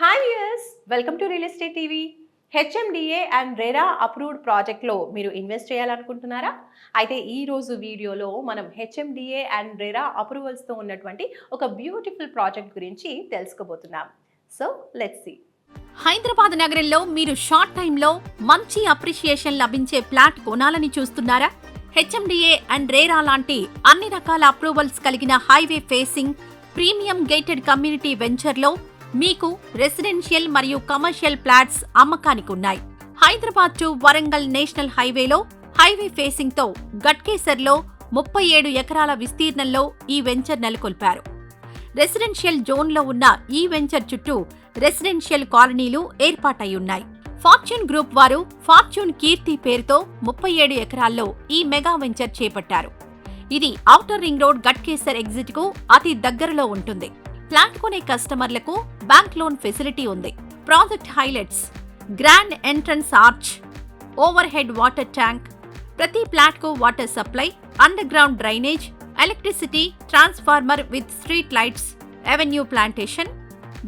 Hi viewers, welcome to real estate TV. HMDA and RERA approved ప్రాజెక్ట్లో మీరు invest చేయాలనుకుంటున్నారా? అయితే ఈ రోజు వీడియోలో మనం హెచ్ఎండిఏ అండ్ రెరా అప్రూవల్స్తో ఉన్నటువంటి ఒక బ్యూటిఫుల్ ప్రాజెక్ట్ గురించి తెలుసుకోబోతున్నాం. So let's see. హైదరాబాద్ నగరంలో మీరు షార్ట్ టైంలో మంచి అప్రిషియేషన్ లభించే ఫ్లాట్ కొనాలని చూస్తున్నారా? హెచ్ఎండిఏ అండ్ రేరా లాంటి అన్ని రకాల అప్రూవల్స్ కలిగిన highway facing premium gated community వెంచర్లో మీకు రెసిడెన్షియల్ మరియు కమర్షియల్ ఫ్లాట్స్ అమ్మకానికి ఉన్నాయి. హైదరాబాద్ టు వరంగల్ నేషనల్ హైవేలో హైవే ఫేసింగ్ తో గట్కేసర్లో 37 ఎకరాల విస్తీర్ణంలో ఈ వెంచర్ నెలకొల్పారు. రెసిడెన్షియల్ జోన్లో ఉన్న ఈ వెంచర్ చుట్టూ రెసిడెన్షియల్ కాలనీలు ఏర్పాటయ్యున్నాయి. ఫార్చ్యూన్ గ్రూప్ వారు ఫార్చ్యూన్ కీర్తి పేరుతో 37 ఎకరాల్లో ఈ మెగా వెంచర్ చేపట్టారు. ఇది outer ring road Ghatkesar exit కు అతి దగ్గరలో ఉంటుంది. ఫ్లాట్ కొనే కస్టమర్లకు బ్యాంక్ లోన్ ఫెసిలిటీ ఉంది. Project highlights: grand entrance arch, overhead water tank, ప్రతి ఫ్లాట్ కు water supply, underground drainage, electricity transformer with street lights, avenue plantation,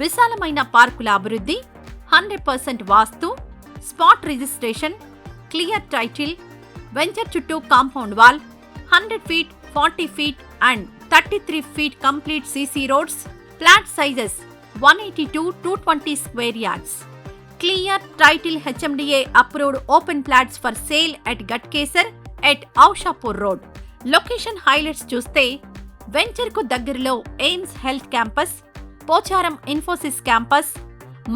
విశాలమైన పార్కుల అభివృద్ధి, 100% vastu, spot registration, clear title, venture చుట్టూ compound wall, 100 feet, 40 feet and 33 feet complete CC roads. Flat sizes 180 to 220 square yards. Clear title HMDA approved open flats for sale at Gatkesar at Aushapur Road. Location highlights చూస్తే venture కు దగ్గరలో AIIMS health campus, Pocharam Infosys campus,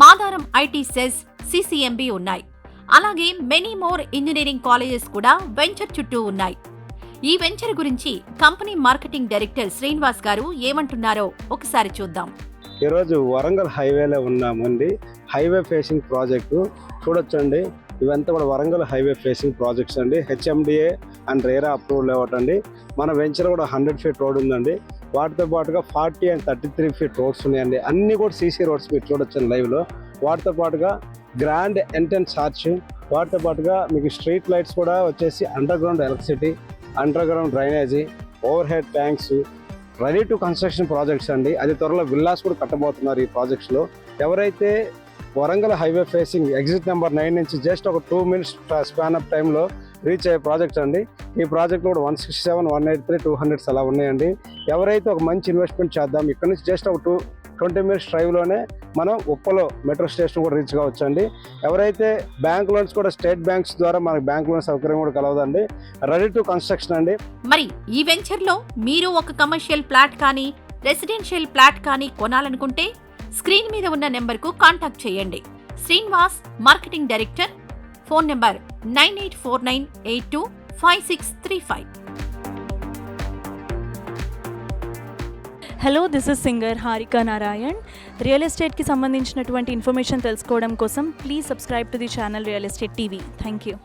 Madaram IT SEZ, CCMB ఉన్నాయి. అలాగే many more engineering colleges కూడా venture చుట్టూ ఉన్నాయి. ఈ venture గురించి కంపెనీ మార్కెటింగ్ డైరెక్టర్ శ్రీనివాస్ గారు ఏమంటున్నారో ఒకసారి చూద్దాం. ఈరోజు వరంగల్ హైవేలో ఉన్నామండి. హైవే ఫేసింగ్ ప్రాజెక్టు చూడొచ్చండి. ఇవంతా కూడా వరంగల్ హైవే ఫేసింగ్ ప్రాజెక్ట్స్ అండి. హెచ్ఎండిఏ అండ్ రేరా అప్రూవల్ ఇవ్వటండి. మన వెంచర్ కూడా 100 feet రోడ్ ఉందండి. వాటితో పాటుగా 40 and 33 feet రోడ్స్ ఉన్నాయండి. అన్నీ కూడా సీసీ రోడ్స్ మీరు చూడొచ్చండి లైవ్లో. వాటితో పాటుగా గ్రాండ్ ఎంట్రన్స్ ఆర్చ్, వాటితో పాటుగా మీకు స్ట్రీట్ లైట్స్ కూడా వచ్చేసి under ground electricity, under ground drainage, over head tanks, ready to construction projects అండి. అది త్వరలో విల్లాస్ కూడా కట్టబోతున్నారు ఈ ప్రాజెక్ట్స్లో. ఎవరైతే Warangal highway facing exit number 9 నుంచి జస్ట్ ఒక 2 minutes స్పాన్ ఆఫ్ టైంలో రీచ్ అయ్యే ప్రాజెక్ట్ అండి. ఈ ప్రాజెక్ట్లో కూడా 167, 183, 200 అలా ఉన్నాయండి. ఎవరైతే ఒక మంచి ఇన్వెస్ట్మెంట్ చేద్దాం, ఇక్కడ నుంచి జస్ట్ ఒక 20 minutes డ్రైవ్లోనే మనం ఉప్పలో మెట్రో స్టేషన్ కూడా రీచ్ కావచ్చండి. ఎవరైతే బ్యాంక్ లోన్స్ కూడా స్టేట్ బ్యాంక్స్ ద్వారా మనకు బ్యాంక్ లోన్ సౌకర్యం కూడా కలవదండి. రెడీ టు కన్స్ట్రక్షన్ అండి. మరి ఈ వెంచర్ లో మీరు ఒక కమర్షియల్ ఫ్లాట్ కానీ రెసిడెన్షియల్ ఫ్లాట్ కానీ కొనాలనుకుంటే స్క్రీన్ మీద ఉన్న నెంబర్ కు కాంటాక్ట్ చేయండి. Srinivas, marketing director. Phone number 9849825635. Hello, this is singer Harika Narayan. Real ఎస్టేట్కి సంబంధించినటువంటి ఇన్ఫర్మేషన్ తెలుసుకోవడం కోసం please subscribe to the channel real estate TV. Thank you.